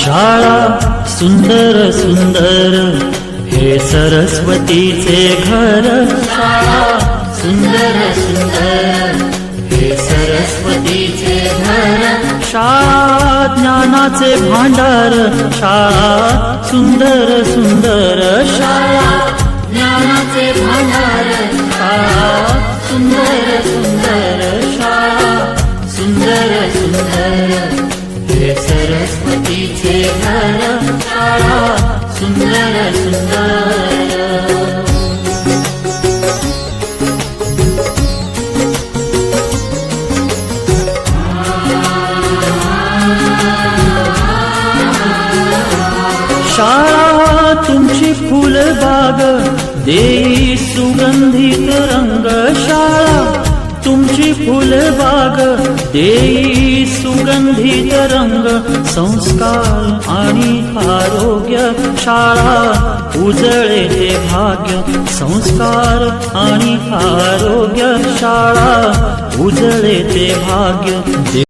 शाळा सुंदर सुंदर हे सरस्वतीचे घर. शाळा सुंदर सुंदर हे सरस्वतीचे घर. शाळा ज्ञानाचे भांडार. शाळा सुंदर सुंदर. शाळा ज्ञानाचे भांडार. शाळा सुंदर सुंदर. शाळा सुंदर सुंदर हे सरस्वतीचे घर. शाळा सुंदर सुंदर. शाळा तुमची फुलबाग देई सुगंधित रंग. शाळा तुमची फुलबाग देई सुगंधित रंग. संस्कार आणि आरोग्य शाळा उजळे ते भाग्य. संस्कार आणि आरोग्य शाळा उजळे ते भाग्य.